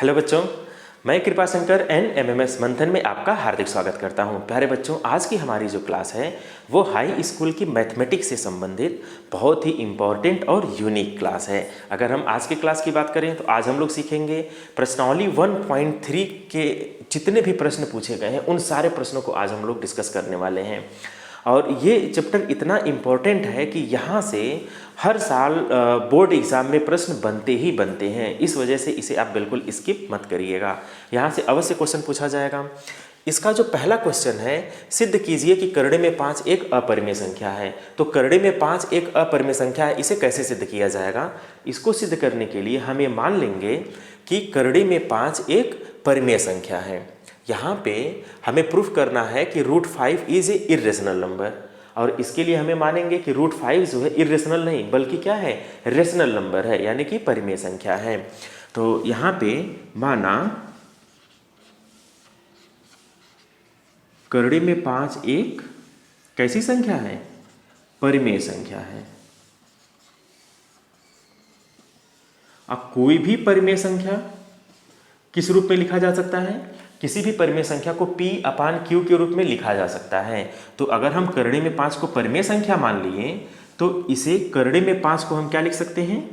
Hello बच्चों, मैं Kripashankar NMIMS मंथन में आपका हार्दिक स्वागत करता हूं। प्यारे बच्चों, आज की हमारी जो क्लास है वो हाई स्कूल की मैथमेटिक्स से संबंधित बहुत ही इम्पॉर्टेंट और यूनिक क्लास है। अगर हम आज की क्लास की बात करें तो आज हम लोग सीखेंगे प्रश्नावली 1.3 के जितने भी प्रश्न पूछे गए हैं उन सारे प्रश्नों को आज हम लोग डिस्कस करने वाले हैं। और ये चैप्टर इतना इम्पोर्टेंट है कि यहाँ से हर साल बोर्ड एग्ज़ाम में प्रश्न बनते ही बनते हैं। इस वजह से इसे आप बिल्कुल स्किप मत करिएगा, यहाँ से अवश्य क्वेश्चन पूछा जाएगा। इसका जो पहला क्वेश्चन है, सिद्ध कीजिए कि करड़े में 5 एक अपरिमेय संख्या है। तो करड़े में 5 एक अपरिमेय संख्या है, इसे कैसे सिद्ध किया जाएगा? इसको सिद्ध करने के लिए हम ये मान लेंगे कि करड़े में 5 एक परिमेय संख्या है। यहाँ पे हमें प्रूफ करना है कि √5 इज ए इरेशनल नंबर, और इसके लिए हमें मानेंगे कि √5 जो है इरेशनल नहीं बल्कि क्या है, रेशनल नंबर है, यानी कि परिमेय संख्या है। तो यहाँ पे माना करड़े में 5 एक कैसी संख्या है, परिमेय संख्या है। अब कोई भी परिमेय संख्या किस रूप में लिखा जा सकता है? किसी भी परिमेय संख्या को P/Q के रूप में लिखा जा सकता है। तो अगर हम करड़े में 5 को परिमेय संख्या मान लिए तो इसे करड़े में 5 को हम क्या लिख सकते हैं,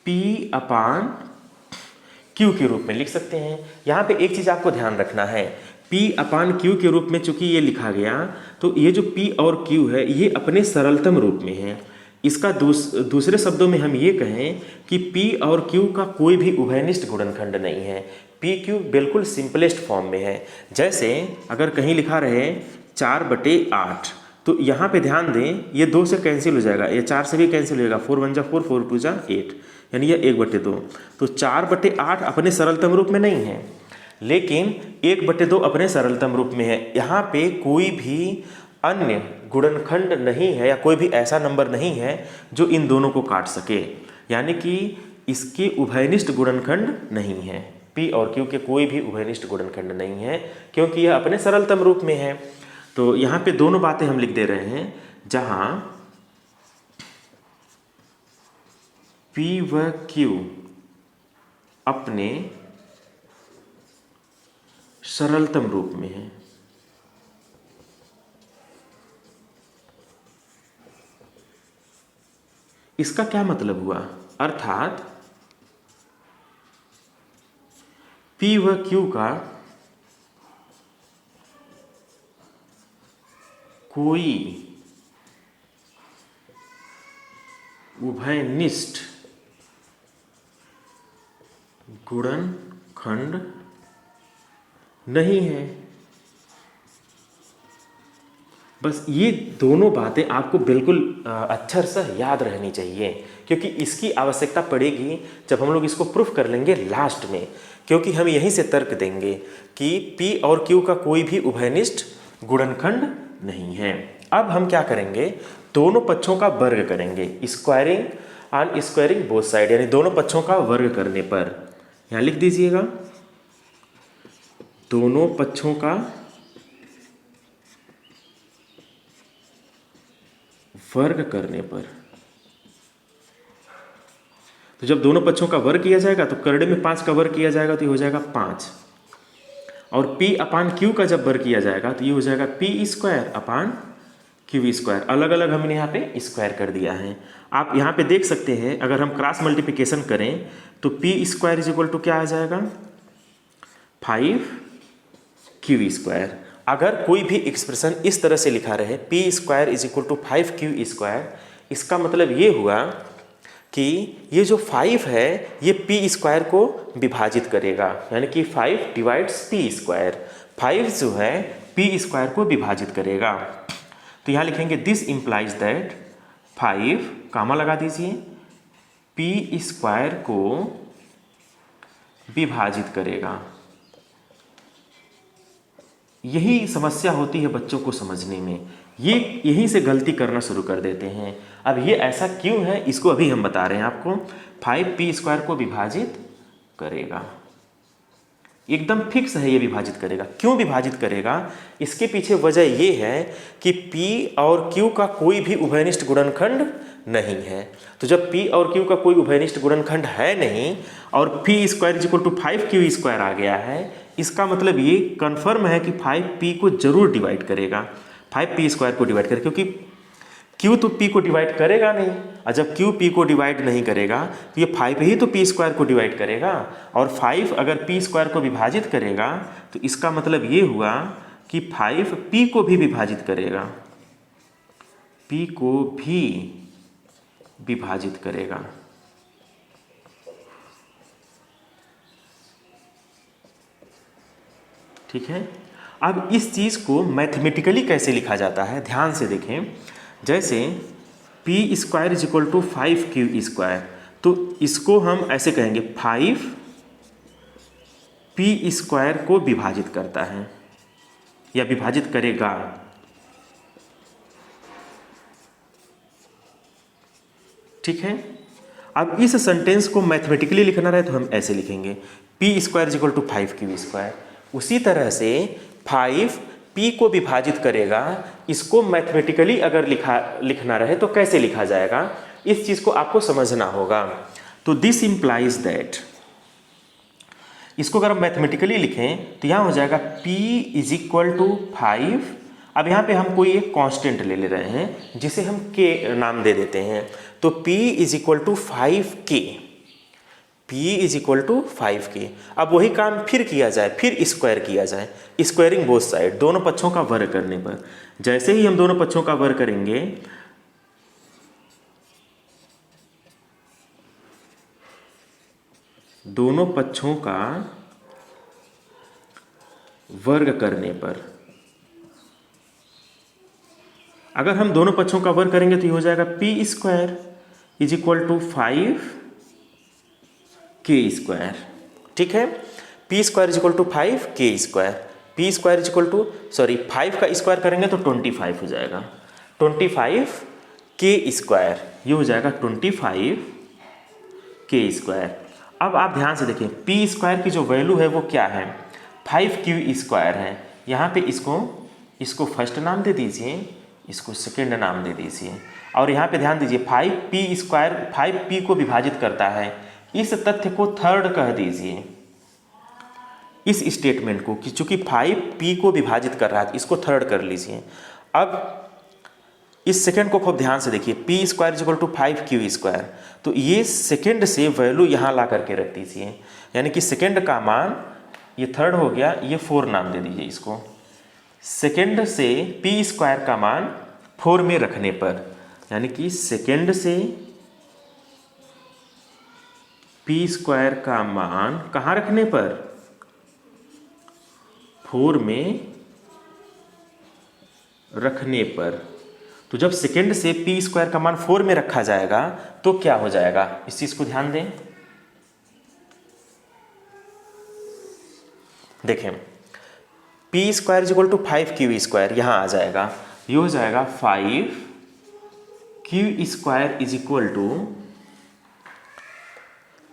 P/Q के रूप में लिख सकते हैं। यहाँ पे एक चीज़ आपको ध्यान रखना है, P/Q के रूप में चूंकि ये लिखा गया तो ये जो P और Q है ये अपने सरलतम रूप में है। इसका दूसरे शब्दों में हम ये कहें कि P और Q का कोई भी उभयनिष्ठ गुणनखंड नहीं है। PQ बिल्कुल सिंपलेस्ट फॉर्म में है। जैसे अगर कहीं लिखा रहे 4/8 तो यहाँ पे ध्यान दें, ये 2 से कैंसिल हो जाएगा, ये 4 से भी कैंसिल हो जाएगा, 4 1 जा 4, 4 2 जा 8, यानी ये 1/2। तो 4/8 अपने सरलतम रूप में नहीं है, लेकिन 1/2 अपने सरलतम रूप में है। यहाँ पे कोई भी अन्य गुणनखंड नहीं है या कोई भी ऐसा नंबर नहीं है जो इन दोनों को काट सके, यानी कि इसके उभयनिष्ठ गुणनखंड नहीं है। P और Q के कोई भी उभयनिष्ठ गुणनखंड नहीं है क्योंकि यह अपने सरलतम रूप में है। तो यहाँ पे दोनों बातें हम लिख दे रहे हैं, जहाँ P व Q अपने सरलतम रूप में है। इसका क्या मतलब हुआ? अर्थात P व Q का कोई उभयनिष्ठ गुणनखंड नहीं है। बस ये दोनों बातें आपको बिल्कुल अक्षर से याद रहनी चाहिए, क्योंकि इसकी आवश्यकता पड़ेगी जब हम लोग इसको प्रूफ कर लेंगे लास्ट में, क्योंकि हम यहीं से तर्क देंगे कि P और Q का कोई भी उभयनिष्ठ गुणनखंड नहीं है। अब हम क्या करेंगे, दोनों पक्षों का वर्ग करेंगे, squaring and squaring both side, यानी दोनों पक्षों का वर्ग करने पर, यहाँ लिख दीजिएगा, दोनों पक्षों का वर्ग करने पर। तो जब दोनों पक्षों का वर्ग किया जाएगा तो करड़े में 5 का वर्ग किया जाएगा तो ये हो जाएगा 5, और P/Q का जब वर्ग किया जाएगा तो ये हो जाएगा P²/Q²। अलग अलग हमने यहाँ पे स्क्वायर कर दिया है। आप यहाँ पे देख सकते हैं, अगर हम क्रॉस मल्टीप्लिकेशन करें तो P² क्या आ जाएगा, 5Q²। अगर कोई भी एक्सप्रेशन इस तरह से लिखा रहे P² 5Q², इसका मतलब ये हुआ कि ये जो 5 है ये P² को विभाजित करेगा, यानी कि 5 डिवाइड्स P²। 5 जो है P² को विभाजित करेगा। तो यहाँ लिखेंगे दिस इम्प्लाइज दैट 5, कामा लगा दीजिए, P² को विभाजित करेगा। यही समस्या होती है बच्चों को समझने में, ये यहीं से गलती करना शुरू कर देते हैं। अब ये ऐसा क्यों है इसको अभी हम बता रहे हैं आपको। 5P² को विभाजित करेगा, एकदम फिक्स है, ये विभाजित करेगा। क्यों विभाजित करेगा, इसके पीछे वजह ये है कि P और Q का कोई भी उभयनिष्ठ गुणनखंड नहीं है। तो जब p और q का कोई उभयनिष्ठ गुणनखंड है नहीं और p square is equal to 5q square आ गया है, इसका मतलब ये कन्फर्म है कि 5p को जरूर डिवाइड करेगा, 5p स्क्वायर को डिवाइड करेगा, क्योंकि q तो p को डिवाइड करेगा नहीं, और जब q p को डिवाइड नहीं करेगा तो ये 5 ही तो p स्क्वायर को डिवाइड करेगा, और 5 अगर p स्क्वायर को विभाजित करेगा तो इसका मतलब ये हुआ कि 5 p को भी विभाजित करेगा, p को भी विभाजित करेगा। ठीक है। अब इस चीज़ को मैथमेटिकली कैसे लिखा जाता है, ध्यान से देखें। जैसे p square is equal to 5q square, तो इसको हम ऐसे कहेंगे 5 p स्क्वायर को विभाजित करता है या विभाजित करेगा। ठीक है। अब इस सेंटेंस को मैथमेटिकली लिखना रहे तो हम ऐसे लिखेंगे p square is equal to 5q square. उसी तरह से 5 p को विभाजित करेगा, इसको मैथमेटिकली अगर लिखना रहे तो कैसे लिखा जाएगा, इस चीज़ को आपको समझना होगा। तो दिस इम्प्लाइज दैट, इसको अगर हम मैथमेटिकली लिखें तो यहाँ हो जाएगा p इज इक्वल टू 5। अब यहाँ पे हम कोई एक कांस्टेंट ले रहे हैं जिसे हम k नाम दे देते हैं, तो p is equal to 5k, p is equal to 5k। अब वही काम फिर किया जाए, फिर स्क्वायर किया जाए, स्क्वायरिंग बोथ साइड, दोनों पक्षों का वर्ग करने पर। जैसे ही हम दोनों पक्षों का वर्ग करेंगे, दोनों पक्षों का वर्ग करने पर, अगर हम दोनों पक्षों का वर्ग करेंगे तो ये हो जाएगा p square is equal to 5k square. ठीक है। p square is equal to 5k square, p square is equal to 5 का स्क्वायर करेंगे तो 25 हो जाएगा, 25k स्क्वायर, ये हो जाएगा 25k स्क्वायर। अब आप ध्यान से देखें, p स्क्वायर की जो वैल्यू है वो क्या है, 5q स्क्वायर है। यहाँ पे इसको फर्स्ट नाम दे दीजिए, इसको सेकेंड नाम दे दीजिए, और यहाँ पे ध्यान दीजिए 5p स्क्वायर 5p को विभाजित करता है, इस तथ्य को थर्ड कह दीजिए, इस स्टेटमेंट को, कि चूंकि 5p को विभाजित कर रहा है इसको थर्ड कर लीजिए। अब इस सेकेंड को खूब ध्यान से देखिए, p square is equal to 5q square, तो ये सेकेंड से वैल्यू यहाँ ला करके रख दीजिए, यानी कि सेकेंड का मान, ये थर्ड हो गया, ये 4 नाम दे दीजिए इसको। सेकेंड से p स्क्वायर का मान 4 में रखने पर, यानी कि सेकेंड से p स्क्वायर का मान कहाँ रखने पर, 4 में रखने पर। तो जब सेकेंड से p स्क्वायर का मान 4 में रखा जाएगा तो क्या हो जाएगा, इस चीज को ध्यान दें। देखें, p square is equal to 5q square यहाँ आ जाएगा, ये हो जाएगा 5q square is equal to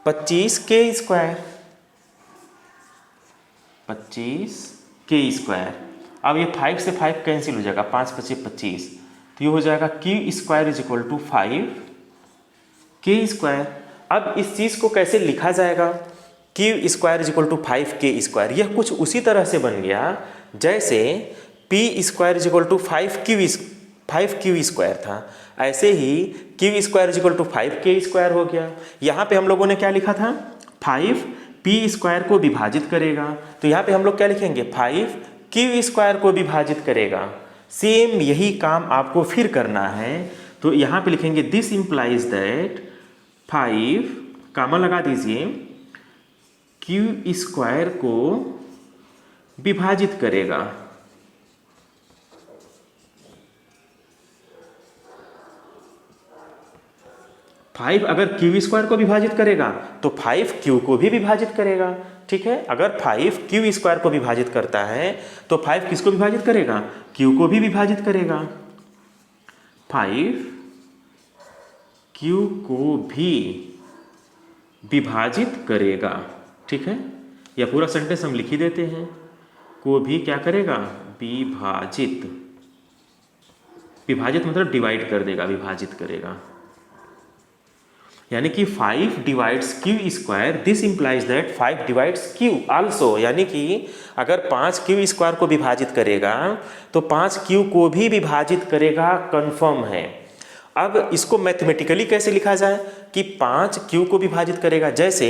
25k square, 25k square. अब ये 5 से 5 कैंसिल हो जाएगा, 5 × 5 = 25, तो ये हो जाएगा q square is equal to 5k square. अब इस चीज़ को कैसे लिखा जाएगा, q square is equal to 5k square, यह कुछ उसी तरह से बन गया जैसे p square is equal to 5q square था, ऐसे ही q square is equal to 5k square हो गया। यहाँ पे हम लोगों ने क्या लिखा था, 5p स्क्वायर को विभाजित करेगा, तो यहाँ पे हम लोग क्या लिखेंगे, 5q स्क्वायर को विभाजित करेगा। सेम यही काम आपको फिर करना है, तो यहाँ पे लिखेंगे दिस इम्प्लाइज दैट 5, कामा लगा दीजिए, q स्क्वायर को विभाजित करेगा। फाइव अगर q स्क्वायर को विभाजित करेगा तो 5q को भी विभाजित करेगा। ठीक है, अगर 5q स्क्वायर को विभाजित करता है तो 5 किसको विभाजित करेगा, q को भी विभाजित करेगा, 5q को भी विभाजित करेगा। ठीक है, यह पूरा सेंटेंस हम लिख ही देते हैं, को भी क्या करेगा, विभाजित। विभाजित मतलब डिवाइड कर देगा, विभाजित करेगा। यानी कि 5 divides Q square, this implies that 5 divides Q also, यानी कि अगर 5 क्यू स्क्वायर को विभाजित करेगा तो 5 क्यू को भी विभाजित करेगा, कंफर्म है। अब इसको मैथमेटिकली कैसे लिखा जाए कि 5 क्यू को विभाजित करेगा, जैसे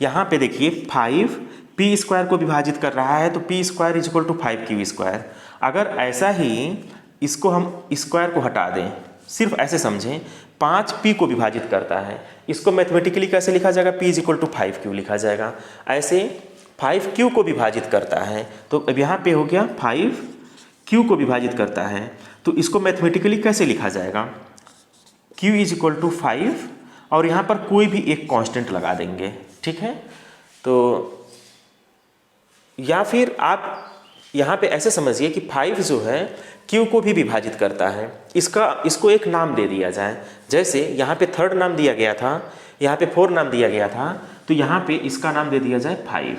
यहाँ पे देखिए 5 पी स्क्वायर को विभाजित कर रहा है तो P square is equal to 5 Q square. अगर ऐसा ही इसको हम स्क्वायर को हटा दें, सिर्फ ऐसे समझें, 5 पी को विभाजित करता है, इसको मैथमेटिकली कैसे लिखा जाएगा, P is equal to 5 Q लिखा जाएगा। ऐसे 5 क्यू को विभाजित करता है तो अब यहाँ पे हो गया 5 क्यू को विभाजित करता है, तो इसको मैथमेटिकली कैसे लिखा जाएगा, क्यू इज इक्वल टू 5 और यहाँ पर कोई भी एक कांस्टेंट लगा देंगे, ठीक है। तो या फिर आप यहाँ पे ऐसे समझिए कि 5 जो है Q को भी विभाजित करता है, इसको एक नाम दे दिया जाए, जैसे यहाँ पे 3rd नाम दिया गया था, यहाँ पे 4 नाम दिया गया था, तो यहाँ पे इसका नाम दे दिया जाए 5।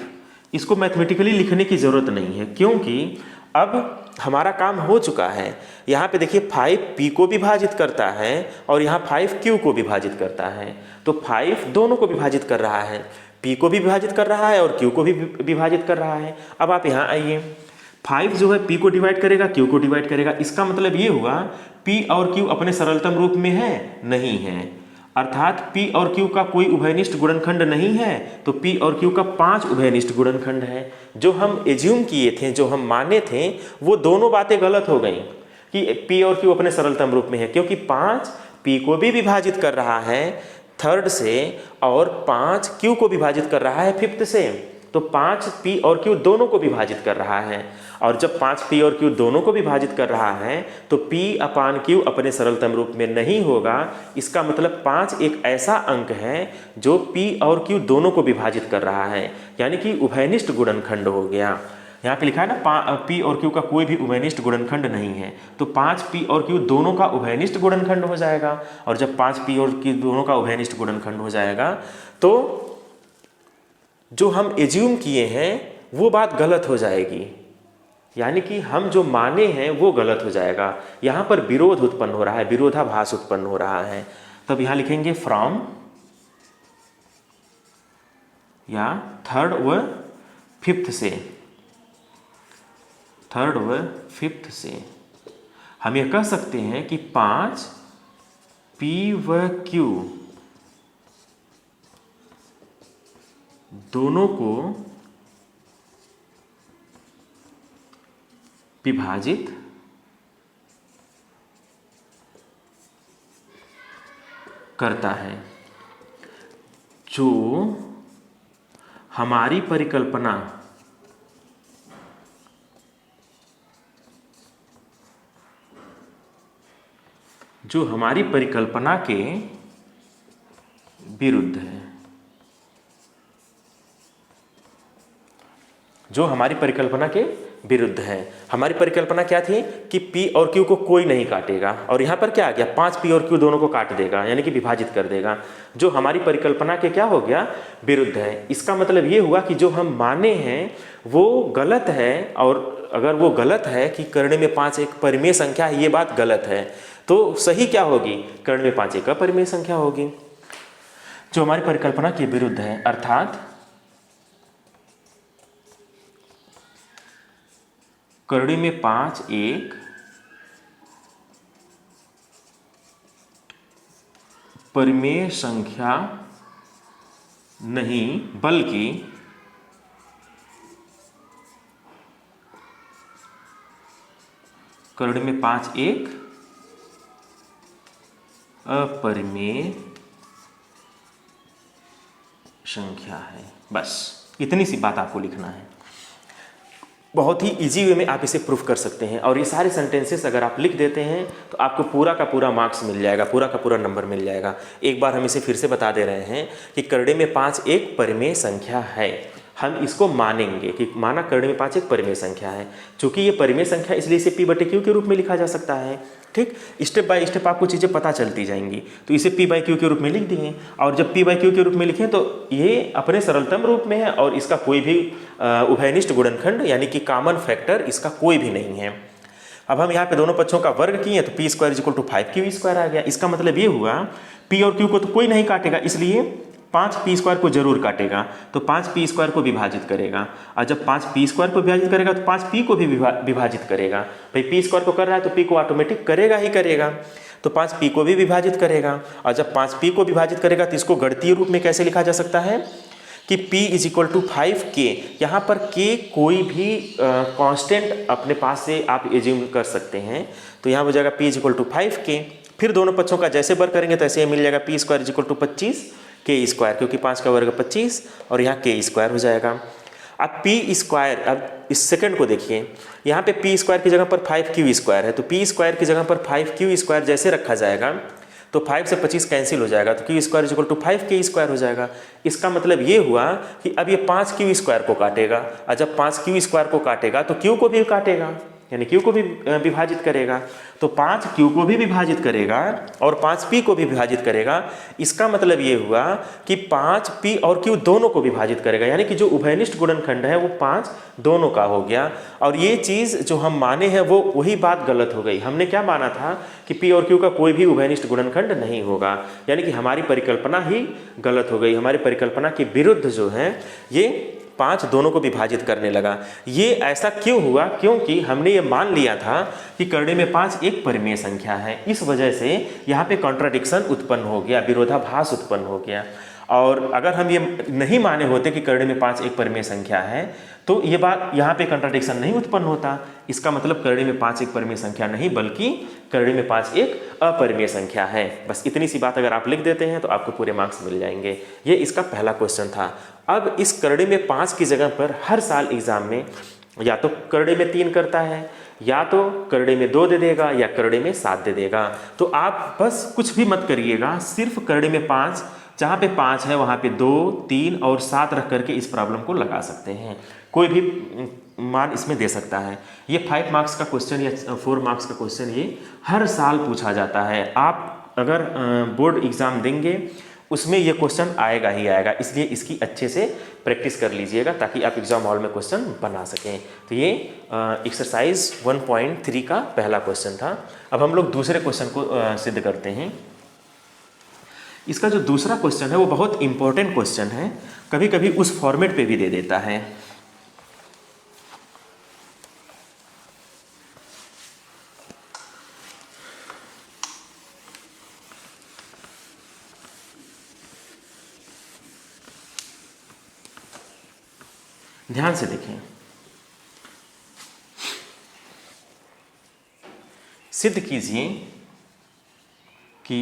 इसको मैथमेटिकली लिखने की ज़रूरत नहीं है क्योंकि अब हमारा काम हो चुका है। यहाँ पे देखिए 5 P को विभाजित करता है और यहाँ 5 Q को विभाजित करता है, तो 5 दोनों को विभाजित कर रहा है, P को भी विभाजित कर रहा है और Q को भी विभाजित कर रहा है। अब आप यहाँ आइए, 5 जो है P को डिवाइड करेगा, Q को डिवाइड करेगा, इसका मतलब ये हुआ P और Q अपने सरलतम रूप में है, नहीं है, अर्थात P और Q का कोई उभयनिष्ठ गुणनखंड नहीं है, तो P और Q का 5 उभयनिष्ठ गुणनखंड है। जो हम एज्यूम किए थे, जो हम माने थे, वो दोनों बातें गलत हो गई कि P और Q अपने सरलतम रूप में है, क्योंकि 5 P को भी विभाजित कर रहा है 3rd से और 5 Q को विभाजित कर रहा है 5th से, तो 5 P और Q दोनों को विभाजित कर रहा है। और जब 5 P और Q दोनों को विभाजित कर रहा है तो P अपान Q अपने सरलतम रूप में नहीं होगा। इसका मतलब 5 एक ऐसा अंक है जो P और Q दोनों को विभाजित कर रहा है, यानी कि उभयनिष्ठ गुणनखंड हो गया। यहाँ पे लिखा है ना, P और Q का कोई भी उभयनिष्ठ गुणनखंड नहीं है, तो 5 P और Q दोनों का उभयनिष्ठ गुणनखंड हो जाएगा। और जब 5 P और Q दोनों का उभयनिष्ठ गुणनखंड हो जाएगा तो जो हम एज्यूम किए हैं वो बात गलत हो जाएगी, यानी कि हम जो माने हैं वो गलत हो जाएगा। यहाँ पर विरोध उत्पन्न हो रहा है, विरोधाभास उत्पन्न हो रहा है। तब यहाँ लिखेंगे फ्रॉम या 3rd व 5th से, 3rd व 5th से हम ये कह सकते हैं कि 5 P व Q दोनों को विभाजित करता है। जो हमारी परिकल्पना के विरुद्ध है, जो हमारी परिकल्पना के विरुद्ध है। हमारी परिकल्पना क्या थी कि P और Q को कोई नहीं काटेगा, और यहाँ पर क्या आ गया, 5 P और Q दोनों को काट देगा, यानी कि विभाजित कर देगा। जो हमारी परिकल्पना के क्या हो गया, विरुद्ध है। इसका मतलब ये हुआ कि जो हम माने हैं वो गलत है, और अगर वो गलत है कि कर्ण में 5 एक परिमेय संख्या है, ये बात गलत है, तो सही क्या होगी, कर्ण में 5 एक अपरिमेय संख्या होगी। जो हमारी परिकल्पना के विरुद्ध है, अर्थात कर्ण में 5 एक परिमेय संख्या नहीं, बल्कि कर्ण में 5 एक अपरिमेय संख्या है। बस इतनी सी बात आपको लिखना है। बहुत ही इजी वे में आप इसे प्रूफ कर सकते हैं, और ये सारे सेंटेंसेस अगर आप लिख देते हैं तो आपको पूरा का पूरा मार्क्स मिल जाएगा, पूरा का पूरा नंबर मिल जाएगा। एक बार हम इसे फिर से बता दे रहे हैं कि कर्ण में 5 एक परिमेय संख्या है। हम इसको मानेंगे कि माना कर्ण में 5 एक परिमेय संख्या है। चूंकि ये परिमेय संख्या इसलिए इसे P/Q के रूप में लिखा जा सकता है। ठीक, स्टेप बाय स्टेप आपको चीज़ें पता चलती जाएंगी। तो इसे P/Q के रूप में लिख दिए, और जब P/Q के रूप में लिखें तो ये अपने सरलतम रूप में है और इसका कोई भी उभयनिष्ठ गुणनखंड यानी कि कॉमन फैक्टर इसका कोई भी नहीं है। अब हम यहाँ पे दोनों पक्षों का वर्ग किए तो P² = 5Q² आ गया। इसका मतलब ये हुआ पी और क्यू को तो कोई नहीं काटेगा, इसलिए 5p² को जरूर काटेगा, तो 5p² को विभाजित करेगा, और जब 5p² को विभाजित करेगा तो 5p को भी विभाजित करेगा। भाई p² को कर रहा है तो p को ऑटोमेटिक करेगा ही करेगा, तो 5p को भी विभाजित करेगा। और जब 5p को विभाजित करेगा तो इसको गणितीय रूप में कैसे लिखा जा सकता है कि p = 5k। यहाँ पर k कोई भी कांस्टेंट अपने पास से आप एज्यूम कर सकते हैं, तो यहाँ हो जाएगा p = 5k। फिर दोनों पक्षों का जैसे वर्ग करेंगे तो ऐसे मिल जाएगा p² = 25 k², क्योंकि 5 का वर्ग 25 और यहाँ k² हो जाएगा। अब p², अब इस सेकंड को देखिए, यहाँ पे p² की जगह पर 5q² है, तो p² की जगह पर 5q² जैसे रखा जाएगा तो 5 से 25 कैंसिल हो जाएगा, तो q² = 5k² हो जाएगा। इसका मतलब ये हुआ कि अब ये 5q² को काटेगा, और जब 5q² को काटेगा तो q को भी काटेगा, यानी q को भी विभाजित करेगा, तो 5q को भी विभाजित करेगा और 5p को भी विभाजित करेगा। इसका मतलब ये हुआ कि 5p और q दोनों को विभाजित करेगा, यानी कि जो उभयनिष्ठ गुणनखंड है वो 5 दोनों का हो गया। और ये चीज़ जो हम माने हैं वो वही बात गलत हो गई। हमने क्या माना था कि p और q का कोई भी उभयनिष्ठ गुणनखंड नहीं होगा, यानी कि हमारी परिकल्पना ही गलत हो गई। हमारी परिकल्पना के विरुद्ध जो है ये 5 दोनों को विभाजित करने लगा। ये ऐसा क्यों हुआ? क्योंकि हमने ये मान लिया था कि करड़े में 5 एक परिमेय संख्या है, इस वजह से यहाँ पे कॉन्ट्राडिक्शन उत्पन्न हो गया, विरोधाभास उत्पन्न हो गया। और अगर हम ये नहीं माने होते कि करड़े में 5 एक परिमेय संख्या है तो ये बात यहाँ पे कॉन्ट्राडिक्शन नहीं उत्पन्न होता। इसका मतलब करड़े में 5 एक परिमेय संख्या नहीं बल्कि करड़े में 5 एक अपरिमेय संख्या है। बस इतनी सी बात अगर आप लिख देते हैं तो आपको पूरे मार्क्स मिल जाएंगे। ये इसका पहला क्वेश्चन था। अब इस करड़े में 5 की जगह पर हर साल एग्जाम में या तो करड़े में 3 करता है, या तो करड़े में 2 दे देगा, या करड़े में 7 दे देगा। तो आप बस कुछ भी मत करिएगा, सिर्फ करड़े में 5, जहाँ पे 5 है वहाँ पे 2, 3 और 7 रख करके इस प्रॉब्लम को लगा सकते हैं। कोई भी मान इसमें दे सकता है। ये 5 मार्क्स का क्वेश्चन या 4 मार्क्स का क्वेश्चन ये हर साल पूछा जाता है। आप अगर बोर्ड एग्ज़ाम देंगे उसमें ये क्वेश्चन आएगा ही आएगा, इसलिए इसकी अच्छे से प्रैक्टिस कर लीजिएगा ताकि आप एग्जाम हॉल में क्वेश्चन बना सकें। तो ये एक्सरसाइज 1.3 का पहला क्वेश्चन था। अब हम लोग दूसरे क्वेश्चन को सिद्ध करते हैं। इसका जो दूसरा क्वेश्चन है वो बहुत इंपॉर्टेंट क्वेश्चन है, कभी कभी उस फॉर्मेट पे भी दे देता है। ध्यान से देखें, सिद्ध कीजिए कि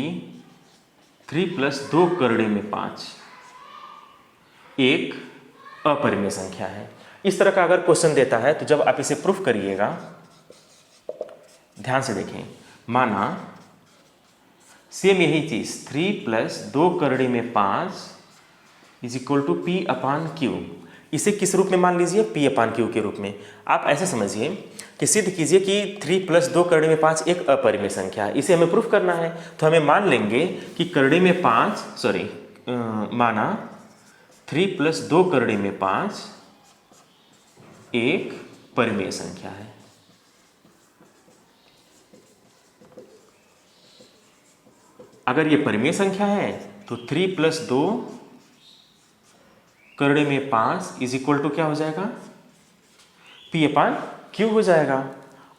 3 + 2 करड़े में 5 एक अपरिमेय संख्या है। इस तरह का अगर क्वेश्चन देता है तो जब आप इसे प्रूफ करिएगा, ध्यान से देखें, माना सेम यही चीज 3 + 2 करड़े में 5 = p/q। इसे किस रूप में मान लीजिए? p/q के रूप में। आप ऐसे समझिए कि सिद्ध कीजिए कि 3 + 2 करड़े में 5 एक अपरिमेय संख्या है। इसे हमें प्रूफ करना है तो हमें मान लेंगे कि करड़े में 5 माना 3 + 2 करड़े में 5 एक परिमेय संख्या है। अगर ये परिमेय संख्या है तो 3 + 2 करड़े में 5 = क्या हो जाएगा? p/q हो जाएगा।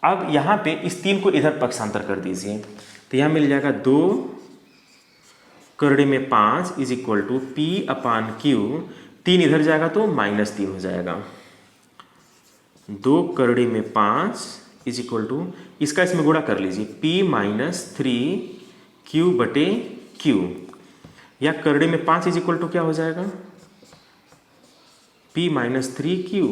अब यहाँ पे इस 3 को इधर पक्षांतर कर दीजिए तो यहाँ मिल जाएगा 2 करड़े में 5 = p/q। 3 इधर जाएगा तो -3 हो जाएगा। 2 करड़े में 5 = इसका इसमें गुणा कर लीजिए p - 3q/q, या करड़े में 5 = क्या हो जाएगा? p - 3q/2q।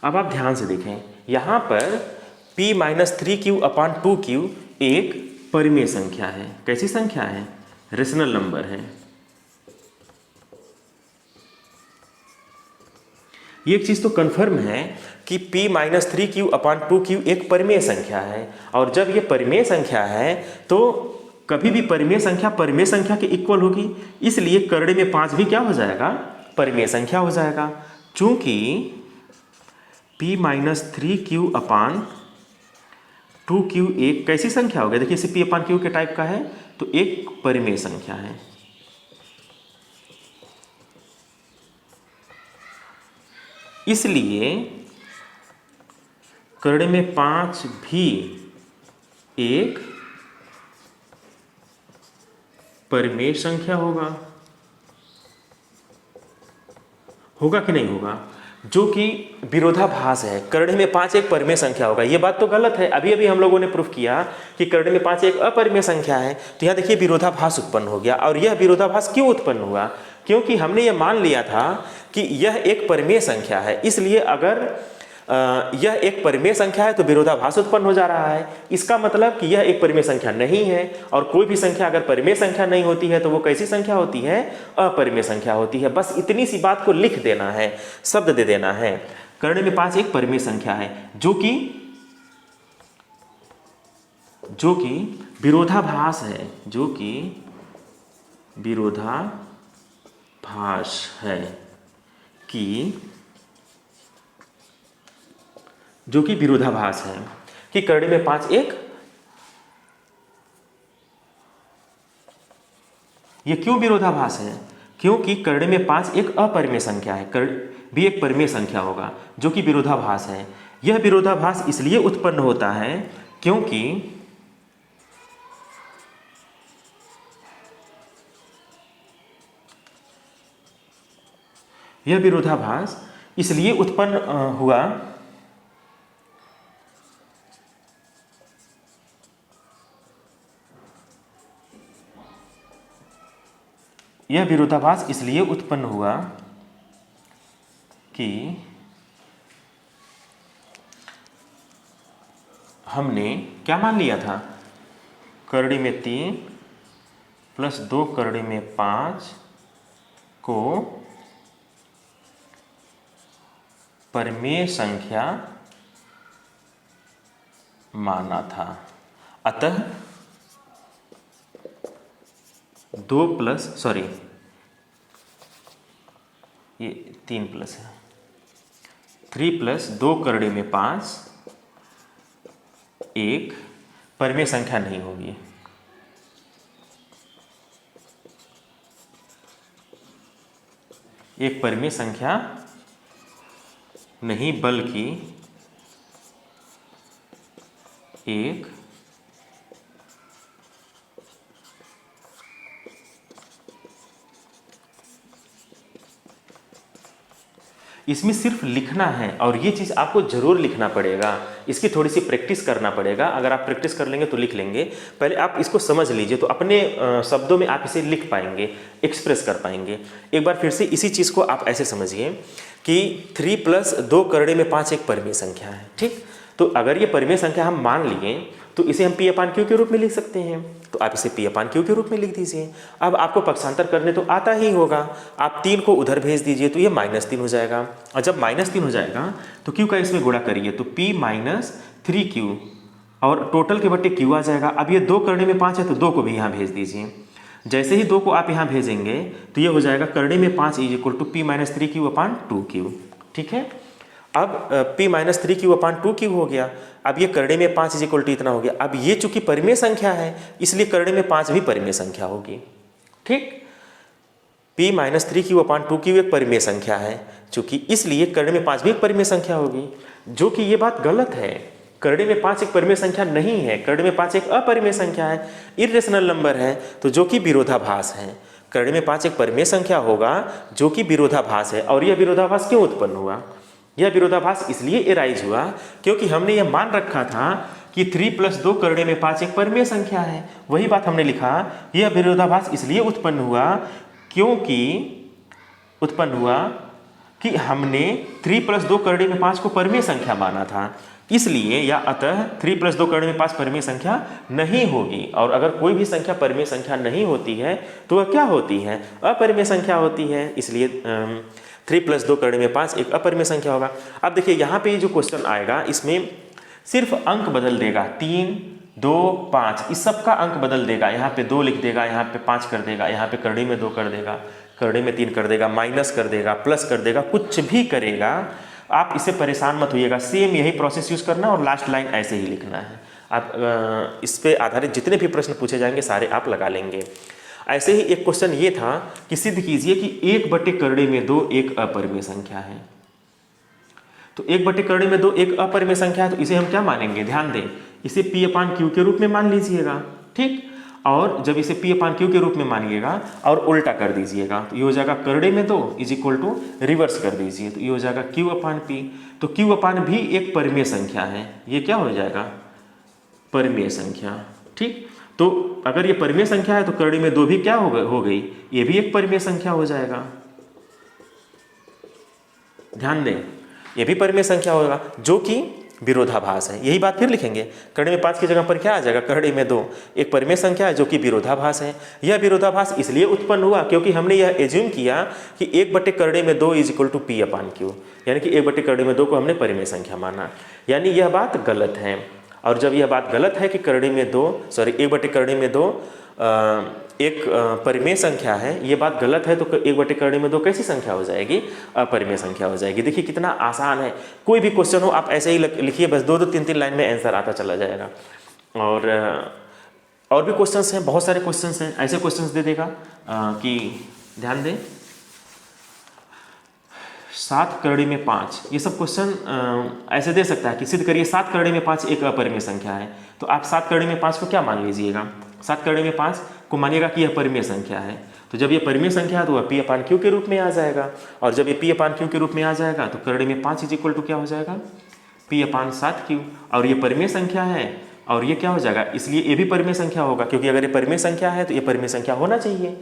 अब आप ध्यान से देखें, यहाँ पर p - 3q/2q एक परिमेय संख्या है। कैसी संख्या है? रेशनल नंबर है। ये एक चीज़ तो कन्फर्म है कि p - 3q/2q एक परिमेय संख्या है, और जब ये परिमेय संख्या है तो कभी भी परिमेय संख्या के इक्वल होगी, इसलिए करड़े में 5 भी क्या हो जाएगा? परिमेय संख्या हो जाएगा। चूंकि p - 3q/2 2q एक कैसी संख्या हो गया, देखिए इसे p/q के टाइप का है तो एक परिमेय संख्या है। इसलिए करड़े में 5 भी एक परिमेय संख्या होगा कि नहीं होगा, जो कि विरोधाभास है। करड़े में 5 एक परिमेय संख्या होगा, ये बात तो गलत है। अभी अभी हम लोगों ने प्रूफ किया कि करड़े में 5 एक अपरिमेय संख्या है, तो यहाँ देखिए विरोधाभास उत्पन्न हो गया। और यह विरोधाभास क्यों उत्पन्न हुआ, क्योंकि हमने ये मान लिया था कि यह एक परिमेय संख्या है, इसलिए अगर यह एक परिमेय संख्या है तो विरोधाभास उत्पन्न हो जा रहा है। इसका मतलब कि यह एक परिमेय संख्या नहीं है, और कोई भी संख्या अगर परिमेय संख्या नहीं होती है तो वो कैसी संख्या होती है, अपरिमेय संख्या होती है। बस इतनी सी बात को लिख देना है, शब्द दे देना है। करड़े में 5 एक परिमेय संख्या है जो कि विरोधाभास है, जो कि विरोधाभास है कि करड़े में 5 एक, ये क्यों विरोधाभास है, क्योंकि करड़े में 5 एक अपरिमेय संख्या है, भी एक परिमेय संख्या होगा जो कि विरोधाभास है। यह विरोधाभास इसलिए उत्पन्न होता है क्योंकि यह विरोधाभास इसलिए उत्पन्न हुआ यह विरोधाभास इसलिए उत्पन्न हुआ कि हमने क्या मान लिया था, करड़ी में 3 प्लस 2 करड़ी में 5 को परिमेय संख्या माना था। अतः 3 प्लस है, 3 प्लस 2 करड़े में 5 एक परिमेय संख्या नहीं होगी। एक परिमेय संख्या नहीं बल्कि एक इसमें सिर्फ लिखना है, और ये चीज़ आपको जरूर लिखना पड़ेगा, इसकी थोड़ी सी प्रैक्टिस करना पड़ेगा। अगर आप प्रैक्टिस कर लेंगे तो लिख लेंगे। पहले आप इसको समझ लीजिए तो अपने शब्दों में आप इसे लिख पाएंगे, एक्सप्रेस कर पाएंगे। एक बार फिर से इसी चीज़ को आप ऐसे समझिए कि 3 प्लस 2 करड़े में 5 एक परिमेय संख्या है, ठीक। तो अगर ये परिमेय संख्या हम मान लिए तो इसे हम p/q के रूप में लिख सकते हैं, तो आप इसे p/q के रूप में लिख दीजिए। अब आपको पक्षांतर करने तो आता ही होगा, आप 3 को उधर भेज दीजिए तो ये -3 हो जाएगा, और जब -3 हो जाएगा तो q का इसमें गुणा करिए तो p माइनस 3q, और टोटल के बट्टे q आ जाएगा। अब ये 2 करड़े में 5 है तो 2 को भी यहाँ भेज दीजिए। जैसे ही 2 को आप यहाँ भेजेंगे तो ये हो जाएगा करड़े में 5 = p - 3q/2q, ठीक है। अब p - 3q/2q हो गया। अब ये करड़े में 5 = इतना हो गया। अब ये चूंकि परिमेय संख्या है इसलिए करड़े में 5 भी परिमेय संख्या होगी, ठीक। p - 3q/2q एक परिमेय संख्या है चूंकि, इसलिए करड़े में 5 भी एक परिमेय संख्या होगी, जो कि ये बात गलत है। करड़े में 5 एक परिमेय संख्या नहीं है, करड़े में 5 एक अपरिमेय संख्या है, इर्रेशनल नंबर है, तो जो कि विरोधाभास है। करड़े में 5 एक परिमेय संख्या होगा जो कि विरोधाभास है। और यह विरोधाभास क्यों उत्पन्न हुआ, यह विरोधाभास इसलिए एराइज हुआ क्योंकि हमने यह मान रखा था कि 3 प्लस 2 करड़े में 5 एक परिमेय संख्या है। वही बात हमने लिखा, यह विरोधाभास इसलिए उत्पन्न हुआ कि हमने 3 प्लस 2 करड़े में 5 को परिमेय संख्या माना था, इसलिए या अतः 3 प्लस 2 करड़े में 5 परिमेय संख्या नहीं होगी। और अगर कोई भी संख्या परिमेय संख्या नहीं होती है तो वह क्या होती है, अपरिमेय संख्या होती है। इसलिए 3 प्लस 2 करड़े में 5 एक अपरिमेय संख्या होगा। अब देखिए यहाँ पे जो क्वेश्चन आएगा इसमें सिर्फ अंक बदल देगा, 3, 2, 5 इस सब का अंक बदल देगा। यहाँ पे 2 लिख देगा, यहाँ पे 5 कर देगा, यहाँ पे करड़े में 2 कर देगा, करड़े में 3 कर देगा, माइनस कर देगा, प्लस कर देगा, कुछ भी करेगा। आप इससे परेशान मत होइएगा, सेम यही प्रोसेस यूज करना और लास्ट लाइन ऐसे ही लिखना है। आप इस पे आधारित जितने भी प्रश्न पूछे जाएंगे सारे आप लगा लेंगे। ऐसे ही एक क्वेश्चन ये था कि सिद्ध कीजिए कि 1/2 एक अपरिमेय संख्या है। तो 1/2 एक अपरिमेय संख्या है, तो इसे हम क्या मानेंगे, ध्यान दें, इसे P/Q के रूप में मान लीजिएगा, ठीक। और जब इसे P/Q के रूप में मानिएगा और उल्टा कर दीजिएगा, तो ये हो जाएगा करड़े में 2 इज इक्वल टू रिवर्स कर दीजिए, तो ये हो जाएगा Q/P। तो Q/V एक परिमेय संख्या है, ये क्या हो जाएगा, परिमेय संख्या, ठीक। तो अगर ये परिमेय संख्या है तो करड़े में 2 भी क्या हो गई, ये भी एक परिमेय संख्या हो जाएगा। ध्यान दें, ये भी परिमेय संख्या होगा जो कि विरोधाभास है। यही बात फिर लिखेंगे, करड़े में 5 की जगह पर क्या आ जाएगा, करड़े में 2 एक परिमेय संख्या है जो कि विरोधाभास है। यह विरोधाभास इसलिए उत्पन्न हुआ क्योंकि हमने यह एज्यूम किया कि 1/2 इज इक्वल टू P/Q, यानी कि 1/2 को हमने परिमेय संख्या माना, यानी यह बात गलत है। और जब यह बात गलत है कि 1/2 एक परिमेय संख्या है, ये बात गलत है, तो 1/2 कैसी संख्या हो जाएगी, अपरिमेय संख्या हो जाएगी। देखिए कितना आसान है, कोई भी क्वेश्चन हो आप ऐसे ही लिखिए, बस 2-2 3-3 लाइन में आंसर आता चला जाएगा। और भी क्वेश्चंस हैं, बहुत सारे क्वेश्चंस हैं, ऐसे क्वेश्चंस दे देगा कि ध्यान दें 7 करड़ी में 5, ये सब क्वेश्चन ऐसे दे सकता है कि सिद्ध करिए 7 करड़ी में 5 एक अपरिमेय संख्या है। तो आप 7 करड़ी में 5 को क्या मान लीजिएगा, 7 करड़ी में 5 को मानिएगा कि यह परिमेय संख्या है। तो जब ये परिमेय संख्या है तो वह P/Q के रूप में आ जाएगा, और जब ये P/Q के रूप में आ जाएगा तो करड़ी में 5 इज इक्वल टू क्या हो जाएगा, P/7Q। और ये परिमेय संख्या है और ये क्या हो जाएगा, इसलिए ये भी परिमेय संख्या होगा, क्योंकि अगर ये परिमेय संख्या है तो ये परिमेय संख्या होना चाहिए।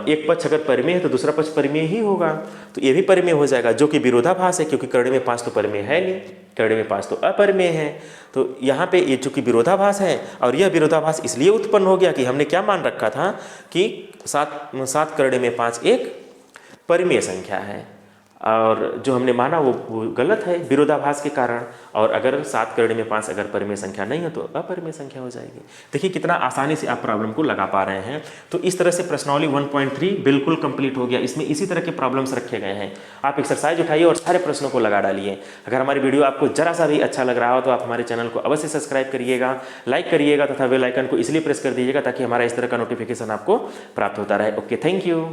एक पक्ष अगर परिमेय है तो दूसरा पक्ष परिमेय ही होगा, तो ये भी परिमेय हो जाएगा, जो कि विरोधाभास है, क्योंकि करड़े में 5 तो परिमेय है नहीं, करड़े में 5 तो अपरिमेय है। तो यहाँ पे ये चूंकि विरोधाभास है, और यह विरोधाभास इसलिए उत्पन्न हो गया कि हमने क्या मान रखा था कि 7 करड़े में 5 एक परिमेय संख्या है, और जो हमने माना वो गलत है विरोधाभास के कारण। और अगर 7 करड़े में 5 अगर परिमेय संख्या नहीं है तो अपरिमेय संख्या हो जाएगी। देखिए कितना आसानी से आप प्रॉब्लम को लगा पा रहे हैं। तो इस तरह से प्रश्नावली 1.3 बिल्कुल कंप्लीट हो गया। इसमें इसी तरह के प्रॉब्लम्स रखे गए हैं, आप एक्सरसाइज उठाइए और सारे प्रश्नों को लगा डालिए। अगर हमारी वीडियो आपको जरा सा भी अच्छा लग रहा हो तो आप हमारे चैनल को अवश्य सब्सक्राइब करिएगा, लाइक करिएगा तथा बेल आइकन को इसलिए प्रेस कर दीजिएगा ताकि हमारा इस तरह का नोटिफिकेशन आपको प्राप्त होता रहे। Okay, thank you.